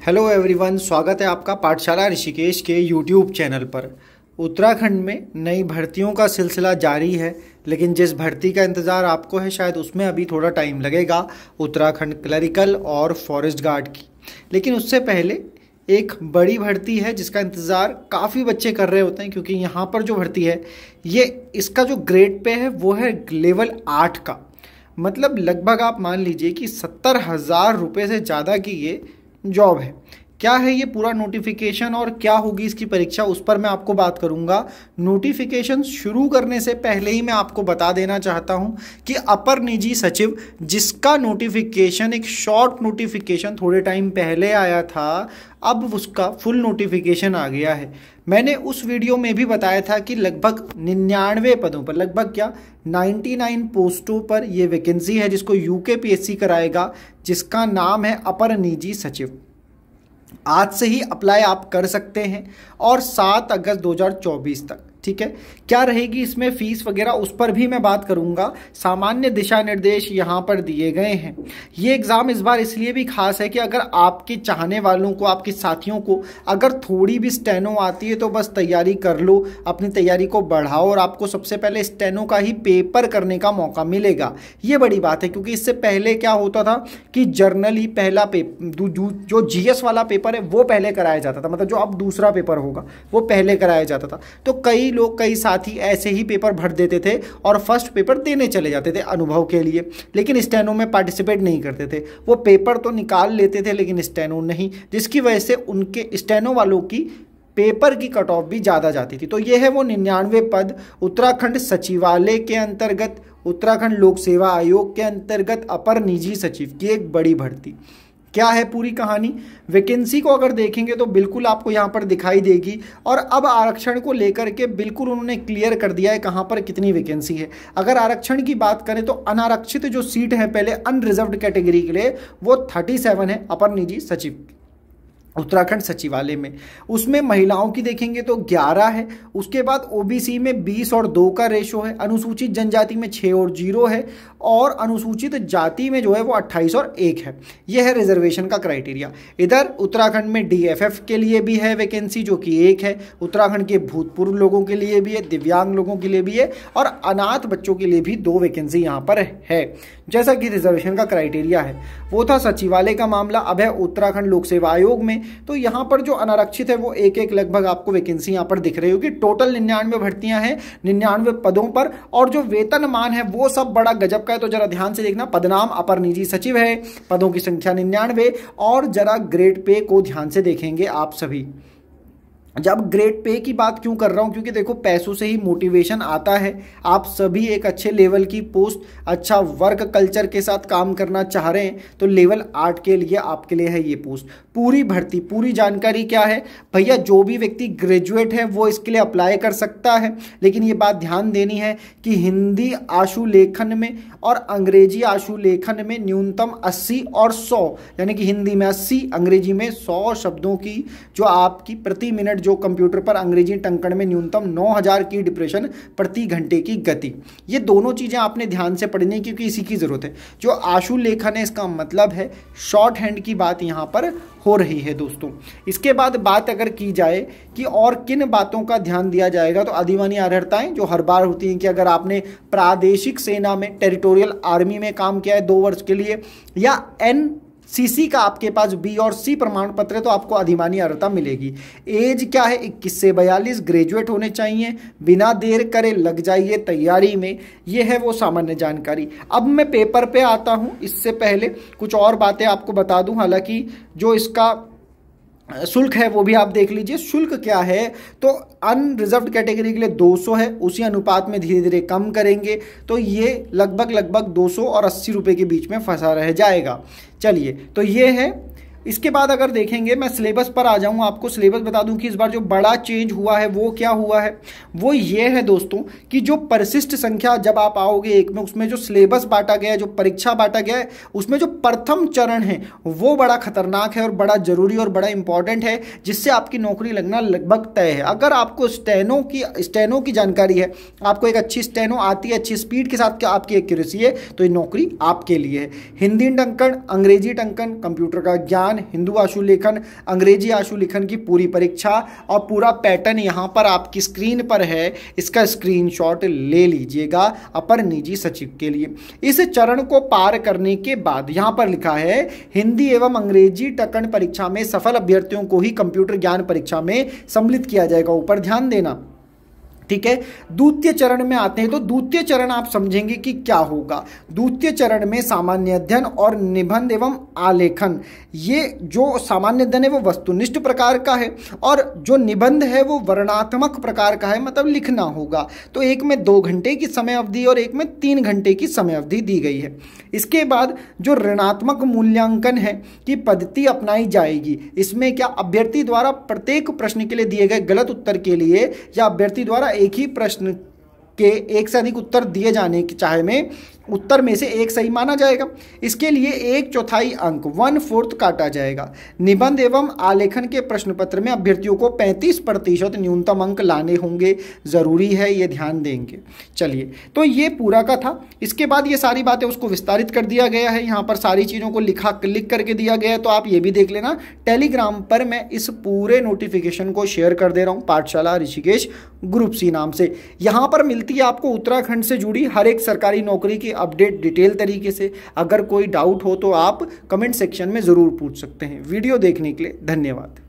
Hello everyone, स्वागत है आपका पाठशाला ऋषिकेश के यूट्यूब चैनल पर। उत्तराखंड में नई भर्तियों का सिलसिला जारी है, लेकिन जिस भर्ती का इंतज़ार आपको है शायद उसमें अभी थोड़ा टाइम लगेगा, उत्तराखंड क्लरिकल और फॉरेस्ट गार्ड की। लेकिन उससे पहले एक बड़ी भर्ती है जिसका इंतज़ार काफ़ी बच्चे कर रहे होते हैं, क्योंकि यहाँ पर जो भर्ती है ये इसका जो ग्रेड पे है वो है लेवल 8 का। मतलब लगभग आप मान लीजिए कि 70,000 रुपये से ज़्यादा की ये जॉब है। क्या है ये पूरा नोटिफिकेशन और क्या होगी इसकी परीक्षा, उस पर मैं आपको बात करूंगा। नोटिफिकेशन शुरू करने से पहले ही मैं आपको बता देना चाहता हूं कि अपर निजी सचिव, जिसका नोटिफिकेशन एक शॉर्ट नोटिफिकेशन थोड़े टाइम पहले आया था, अब उसका फुल नोटिफिकेशन आ गया है। मैंने उस वीडियो में भी बताया था कि लगभग 99 पदों पर, लगभग क्या 99 पोस्टों पर यह वैकेंसी है जिसको यूकेपीएससी कराएगा, जिसका नाम है अपर निजी सचिव। आज से ही अप्लाई आप कर सकते हैं और 7 अगस्त 2024 तक। ठीक है, क्या रहेगी इसमें फीस वगैरह उस पर भी मैं बात करूंगा। सामान्य दिशा निर्देश यहाँ पर दिए गए हैं। ये एग्ज़ाम इस बार इसलिए भी खास है कि अगर आपके चाहने वालों को, आपके साथियों को अगर थोड़ी भी स्टेनो आती है तो बस तैयारी कर लो, अपनी तैयारी को बढ़ाओ और आपको सबसे पहले स्टेनो का ही पेपर करने का मौका मिलेगा। ये बड़ी बात है, क्योंकि इससे पहले क्या होता था कि जर्नली पहला पेपर, जो जीएस वाला पेपर है वो पहले कराया जाता था, मतलब जो अब दूसरा पेपर होगा वो पहले कराया जाता था। तो कई साथी ऐसे ही पेपर भर देते थे और फर्स्ट पेपर देने चले जाते थे अनुभव के लिए, लेकिन स्टेनो में पार्टिसिपेट नहीं करते थे। वो पेपर तो निकाल लेते थे लेकिन स्टेनो नहीं, जिसकी वजह से उनके स्टेनो वालों की पेपर की कट ऑफ भी ज़्यादा जाती थी। तो ये है वो 99 पद उत्तराखंड सचिवालय के अंतर्गत, उत्तराखंड लोक सेवा आयोग के अंतर्गत अपर निजी सचिव की एक बड़ी भर्ती। क्या है पूरी कहानी, वैकेंसी को अगर देखेंगे तो बिल्कुल आपको यहाँ पर दिखाई देगी। और अब आरक्षण को लेकर के बिल्कुल उन्होंने क्लियर कर दिया है कहाँ पर कितनी वैकेंसी है। अगर आरक्षण की बात करें तो अनारक्षित जो सीट है पहले अनरिजर्व्ड कैटेगरी के लिए वो 37 है अपर निजी सचिव उत्तराखंड सचिवालय में। उसमें महिलाओं की देखेंगे तो 11 है। उसके बाद ओबीसी में 20 और 2 का रेशो है। अनुसूचित जनजाति में 6 और 0 है। और अनुसूचित जाति में जो है वो 28 और 1 है। यह है रिजर्वेशन का क्राइटेरिया। इधर उत्तराखंड में डीएफएफ के लिए भी है वैकेंसी जो कि 1 है। उत्तराखंड के भूतपूर्व लोगों के लिए भी है, दिव्यांग लोगों के लिए भी है और अनाथ बच्चों के लिए भी 2 वैकेंसी यहाँ पर है। जैसा कि रिजर्वेशन का क्राइटेरिया है वो था सचिवालय का मामला। अब है उत्तराखंड लोक सेवा आयोग में, तो यहाँ पर जो अनारक्षित है वो एक लगभग आपको वैकेंसी यहाँ पर दिख रही होगी। टोटल 99 भर्तियां हैं 99 पदों पर, और जो वेतनमान है वो सब बड़ा गजब का है। तो जरा ध्यान से देखना, पदनाम अपर निजी सचिव है, पदों की संख्या 99, और जरा ग्रेड पे को ध्यान से देखेंगे आप सभी। जब ग्रेड पे की बात क्यों कर रहा हूं, क्योंकि देखो पैसों से ही मोटिवेशन आता है। आप सभी एक अच्छे लेवल की पोस्ट, अच्छा वर्क कल्चर के साथ काम करना चाह रहे हैं तो लेवल 8 के लिए आपके लिए है ये पोस्ट। पूरी भर्ती, पूरी जानकारी क्या है भैया, जो भी व्यक्ति ग्रेजुएट है वो इसके लिए अप्लाई कर सकता है। लेकिन ये बात ध्यान देनी है कि हिंदी आशुलेखन में और अंग्रेजी आशुलेखन में न्यूनतम 80 और 100, यानी कि हिंदी में 80, अंग्रेजी में 100 शब्दों की जो आपकी प्रति मिनट, जो कंप्यूटर पर अंग्रेजी टंकण में न्यूनतम 9000 की डिप्रेशन प्रति घंटे की गति, ये दोनों चीजें आपने ध्यान से पढ़नी क्योंकि इसी की जरूरत है। जो आशुलेखन है इसका मतलब है शॉर्ट हैंड की बात यहां पर हो रही है दोस्तों। इसके बाद बात अगर की जाए कि और किन बातों का ध्यान दिया जाएगा, तो अधिमानी अर्हताएं जो हर बार होती हैं कि अगर आपने प्रादेशिक सेना में, टेरिटोरियल आर्मी में काम किया है 2 वर्ष के लिए, या एनसीसी का आपके पास बी और सी प्रमाण पत्र है तो आपको अधिमानी अर्हता मिलेगी। एज क्या है, 21 से 42, ग्रेजुएट होने चाहिए। बिना देर करे लग जाइए तैयारी में। ये है वो सामान्य जानकारी। अब मैं पेपर पे आता हूं, इससे पहले कुछ और बातें आपको बता दूं। हालांकि जो इसका शुल्क है वो भी आप देख लीजिए। शुल्क क्या है, तो अनरिजर्व्ड कैटेगरी के लिए 200 है, उसी अनुपात में धीरे धीरे कम करेंगे तो ये लगभग 200 और 80 रुपए के बीच में फंसा रह जाएगा। चलिए, तो ये है। इसके बाद अगर देखेंगे, मैं सिलेबस पर आ जाऊं, आपको सिलेबस बता दूं कि इस बार जो बड़ा चेंज हुआ है वो क्या हुआ है। वो ये है दोस्तों कि जो परिशिष्ट संख्या जब आप आओगे एक में, उसमें जो सिलेबस बांटा गया है, जो परीक्षा बांटा गया है, उसमें जो प्रथम चरण है वो बड़ा खतरनाक है और बड़ा जरूरी और बड़ा इंपॉर्टेंट है, जिससे आपकी नौकरी लगना लगभग तय है। अगर आपको स्टेनो की जानकारी है, आपको एक अच्छी स्टेनो आती है, अच्छी स्पीड के साथ आपकी एक्यूरेसी है, तो ये नौकरी आपके लिए है। हिंदी टंकण, अंग्रेजी टंकण, कंप्यूटर का ज्ञान, ज्ञान, हिंदू आशुलेखन, अंग्रेजी आशुलेखन की पूरी परीक्षा और पूरा पैटर्न यहाँ पर आपकी स्क्रीन पर है। इसका स्क्रीनशॉट ले लीजिएगा अपर निजी सचिव के लिए। इस चरण को पार करने के बाद यहाँ पर लिखा है हिंदी एवं अंग्रेजी टकन परीक्षा में सफल अभ्यर्थियों को ही कंप्यूटर ज्ञान परीक्षा में सम्मिलित किया जाएगा। ऊपर ध्यान देना, ठीक है। द्वितीय चरण में आते हैं तो द्वितीय चरण आप समझेंगे कि क्या होगा। द्वितीय चरण में सामान्य अध्ययन और निबंध एवं आलेखन, ये जो सामान्य अध्ययन है वो वस्तुनिष्ठ प्रकार का है और जो निबंध है वो वर्णनात्मक प्रकार का है, मतलब लिखना होगा। तो एक में 2 घंटे की समय अवधि और एक में 3 घंटे की समय अवधि दी गई है। इसके बाद जो ऋणात्मक मूल्यांकन है की पद्धति अपनाई जाएगी। इसमें क्या अभ्यर्थी द्वारा प्रत्येक प्रश्न के लिए दिए गए गलत उत्तर के लिए या अभ्यर्थी द्वारा एक ही प्रश्न के एक से अधिक उत्तर दिए जाने की चाहे में उत्तर में से एक सही माना जाएगा। इसके लिए 1/4 अंक 1/4 काटा जाएगा। निबंध एवं आलेखन के प्रश्न पत्र में अभ्यर्थियों को 35% न्यूनतम अंक लाने होंगे, जरूरी है, ये ध्यान देंगे। चलिए, तो ये पूरा का था। इसके बाद ये सारी बातें उसको विस्तारित कर दिया गया है, यहाँ पर सारी चीज़ों को लिख करके दिया गया है। तो आप ये भी देख लेना, टेलीग्राम पर मैं इस पूरे नोटिफिकेशन को शेयर कर दे रहा हूँ, पाठशाला ऋषिकेश ग्रुप सी नाम से। यहाँ पर मिलती है आपको उत्तराखंड से जुड़ी हर एक सरकारी नौकरी की अपडेट डिटेल तरीके से। अगर कोई डाउट हो तो आप कमेंट सेक्शन में ज़रूर पूछ सकते हैं। वीडियो देखने के लिए धन्यवाद।